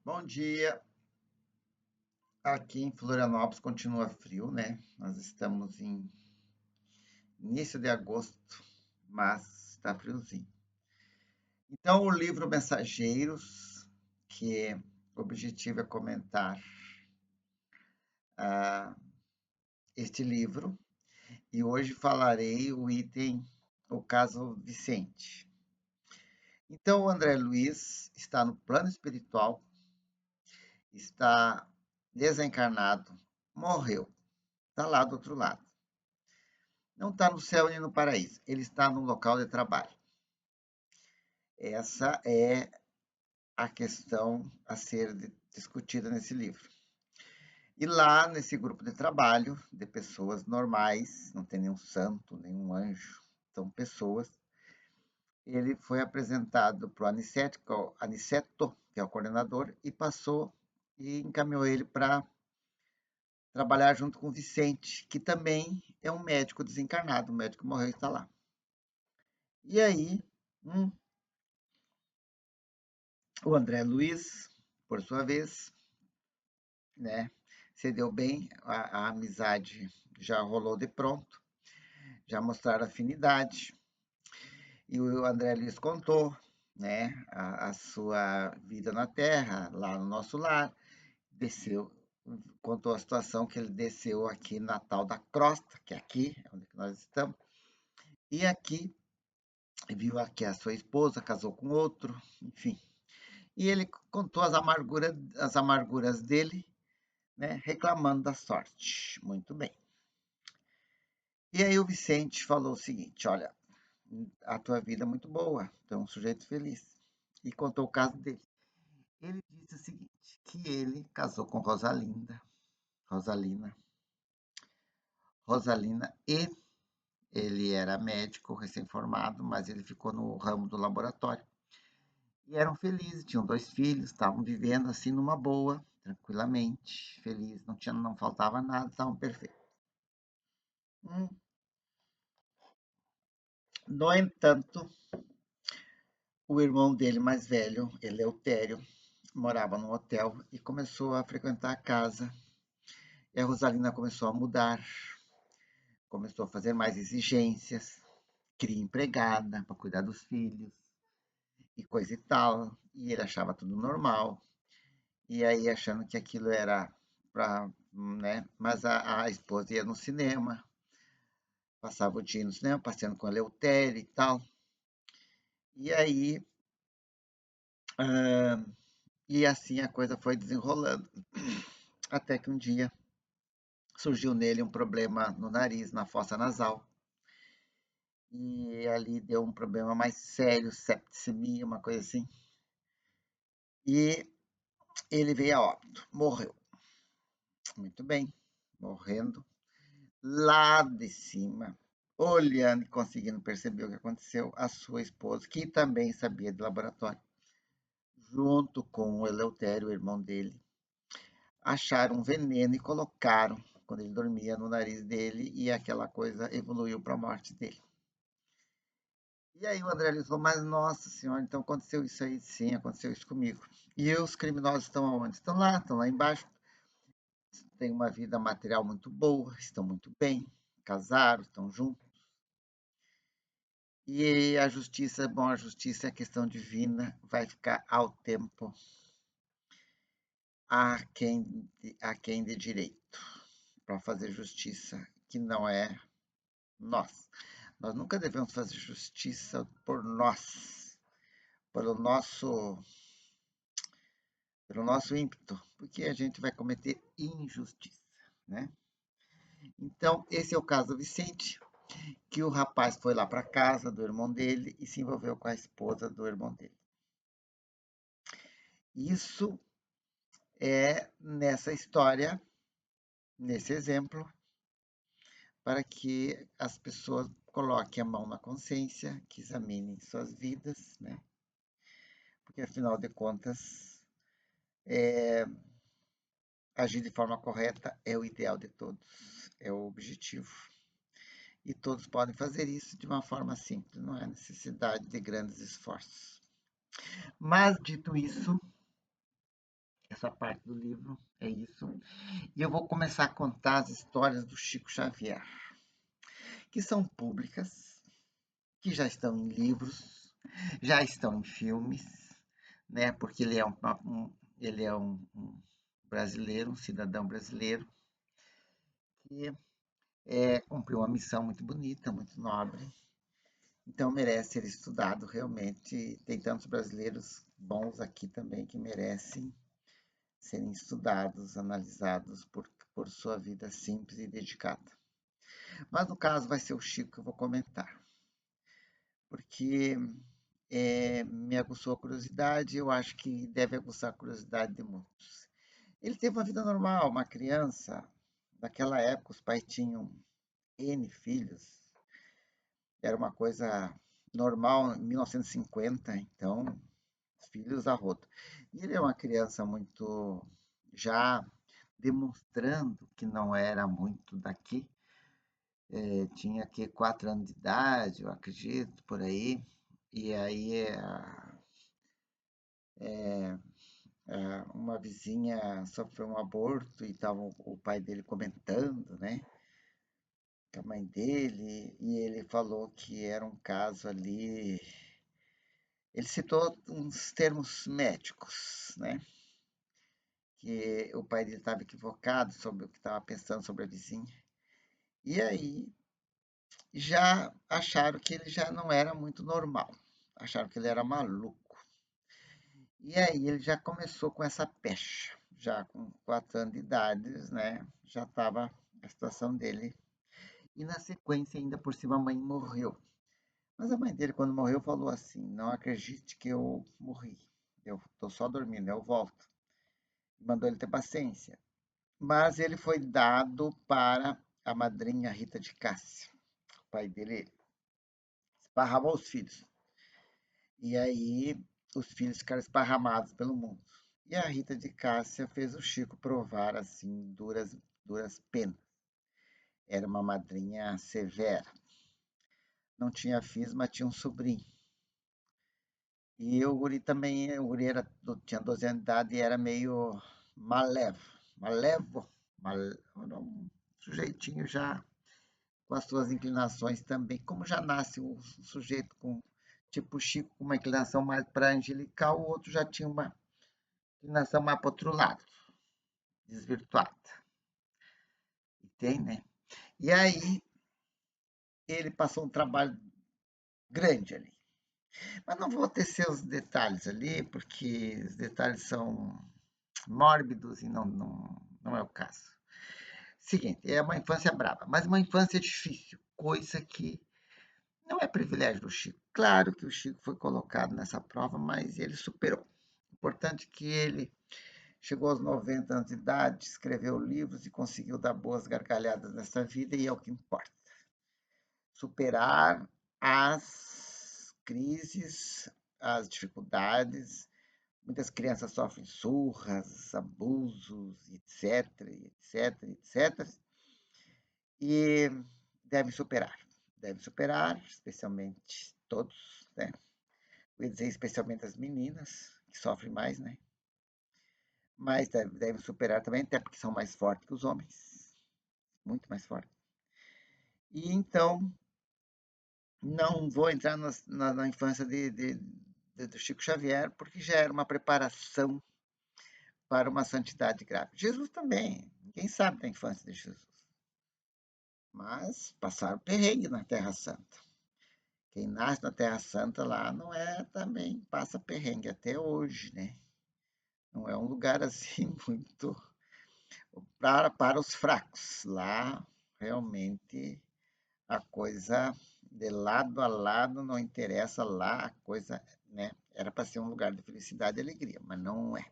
Bom dia. Aqui em Florianópolis continua frio, né? Nós estamos em início de agosto, mas está friozinho. Então, o livro Mensageiros, que o objetivo é comentar ah, este livro, e hoje falarei o item, o caso Vicente. Então, o André Luiz está no plano espiritual, está desencarnado, morreu, está lá do outro lado. Não está no céu nem no paraíso, ele está no local de trabalho. Essa é a questão a ser discutida nesse livro. E lá, nesse grupo de trabalho, de pessoas normais, não tem nenhum santo, nenhum anjo, são pessoas, ele foi apresentado para o Aniceto, que é o coordenador, e passou e encaminhou ele para trabalhar junto com o Vicente, que também é um médico desencarnado, o médico morreu e está lá. E aí, o André Luiz, por sua vez, né, se deu bem, a amizade já rolou de pronto, já mostraram afinidade. E o André Luiz contou, né, a sua vida na Terra, lá no nosso lar, desceu, contou a situação que ele desceu aqui na tal da Crosta, que é aqui, onde nós estamos, e aqui viu aqui a sua esposa, casou com outro, enfim. E ele contou as amarguras dele, né, reclamando da sorte. Muito bem. E aí o Vicente falou o seguinte: olha, a tua vida é muito boa, tu é um sujeito feliz. E contou o caso dele. Ele disse o seguinte: que ele casou com Rosalina, Rosalina, e ele era médico recém-formado, mas ele ficou no ramo do laboratório. E eram felizes, tinham dois filhos, estavam vivendo assim numa boa, tranquilamente, felizes, não faltava nada, estavam perfeitos. Hum. No entanto, o irmão dele mais velho, Eleutério, morava num hotel e começou a frequentar a casa. E a Rosalina começou a mudar, começou a fazer mais exigências, queria empregada para cuidar dos filhos e coisa e tal. E ele achava tudo normal. E aí achando que aquilo era para, né? Mas a esposa ia no cinema, passava o dia no cinema, passeando com a Eleutério e tal. E aí, ah, e assim a coisa foi desenrolando. Até que um dia surgiu nele um problema no nariz, na fossa nasal. E ali deu um problema mais sério, septicemia, uma coisa assim. E ele veio a óbito, morreu. Muito bem, morrendo lá de cima, olhando e conseguindo perceber o que aconteceu, a sua esposa, que também sabia de laboratório, junto com o Eleutério, o irmão dele, acharam um veneno e colocaram quando ele dormia no nariz dele e aquela coisa evoluiu para a morte dele. E aí o André Luiz falou, mas nossa senhora, então aconteceu isso aí? Sim, aconteceu isso comigo. E os criminosos estão aonde? Estão lá embaixo, têm uma vida material muito boa, estão muito bem, casaram, estão juntos. E a justiça, bom, a justiça é questão divina, vai ficar ao tempo a quem de direito para fazer justiça, que não é nós. Nós nunca devemos fazer justiça por nós, pelo nosso, pelo nosso ímpeto, porque a gente vai cometer injustiça, né? Então, esse é o caso do Vicente, que o rapaz foi lá para casa do irmão dele e se envolveu com a esposa do irmão dele. Isso é nessa história, nesse exemplo, para que as pessoas coloquem a mão na consciência, que examinem suas vidas, né? Porque afinal de contas, agir de forma correta é o ideal de todos, é o objetivo. E todos podem fazer isso de uma forma simples, não há necessidade de grandes esforços. Mas, dito isso, Essa parte do livro é isso. E eu vou começar a contar as histórias do Chico Xavier, que são públicas, que já estão em livros, já estão em filmes, né? Porque ele é um brasileiro, um cidadão brasileiro, que cumpriu uma missão muito bonita, muito nobre. Então merece ser estudado realmente. Tem tantos brasileiros bons aqui também que merecem serem estudados, analisados por sua vida simples e dedicada. Mas no caso vai ser o Chico que eu vou comentar, porque me aguçou a curiosidade, eu acho que deve aguçar a curiosidade de muitos. Ele teve uma vida normal, uma criança. Naquela época os pais tinham N filhos, era uma coisa normal em 1950, então filhos a rodo. E ele é uma criança muito já demonstrando que não era muito daqui. Tinha que 4 anos de idade, eu acredito, por aí. E aí uma vizinha sofreu um aborto e estava o pai dele comentando, né, com a mãe dele, e ele falou que era um caso ali. Ele citou uns termos médicos, né? Que o pai dele estava equivocado sobre o que estava pensando sobre a vizinha. E aí já acharam que ele já não era muito normal, acharam que ele era maluco. E aí ele já começou com essa pecha, já com 4 anos de idade, né? Já estava a situação dele. E na sequência, ainda por cima, a mãe morreu. Mas a mãe dele, quando morreu, falou assim: Não acredite que eu morri. Eu estou só dormindo, eu volto. Mandou ele ter paciência. Mas ele foi dado para a madrinha Rita de Cássia. O pai dele esparramou os filhos. E aí os filhos ficaram esparramados pelo mundo. E a Rita de Cássia fez o Chico provar assim duras penas. Era uma madrinha severa. Não tinha filhos, mas tinha um sobrinho. E o guri também, o guri tinha 12 anos de idade e era meio malevo, era um sujeitinho já com as suas inclinações também. Como já nasce um sujeito com, tipo Chico, com uma inclinação mais para angelical, o outro já tinha uma inclinação mais para outro lado, desvirtuada. Tem, né? E aí ele passou um trabalho grande ali. Mas não vou tecer os detalhes ali, porque os detalhes são mórbidos e não é o caso. Seguinte, é uma infância brava, mas uma infância difícil, coisa que não é privilégio do Chico. Claro que o Chico foi colocado nessa prova, mas ele superou. Importante que ele chegou aos 90 anos de idade, escreveu livros e conseguiu dar boas gargalhadas nessa vida, e é o que importa. Superar as crises, as dificuldades. Muitas crianças sofrem surras, abusos, etc, etc, etc. E devem superar. Devem superar, especialmente todos, né? Eu ia dizer especialmente as meninas, que sofrem mais, né? Mas devem superar também, até porque são mais fortes que os homens. Muito mais fortes. E então, não vou entrar na infância do Chico Xavier, porque já era uma preparação para uma santidade grave. Jesus também, ninguém sabe da infância de Jesus. Mas passaram perrengue na Terra Santa. Quem nasce na Terra Santa lá não é também, passa perrengue até hoje, né? Não é um lugar assim muito para os fracos. Lá realmente a coisa de lado a lado não interessa, lá a coisa, né? Era para ser um lugar de felicidade e alegria, mas não é.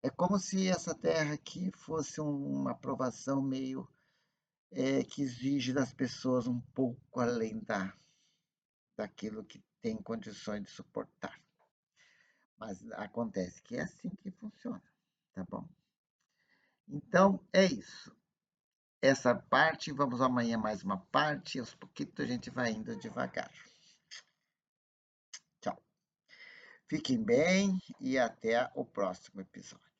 É como se essa terra aqui fosse uma aprovação meio que exige das pessoas um pouco além daquilo que tem condições de suportar. Mas acontece que é assim que funciona, tá bom? Então é isso. Essa parte, vamos amanhã mais uma parte, aos pouquitos a gente vai indo devagar. Tchau. Fiquem bem e até o próximo episódio.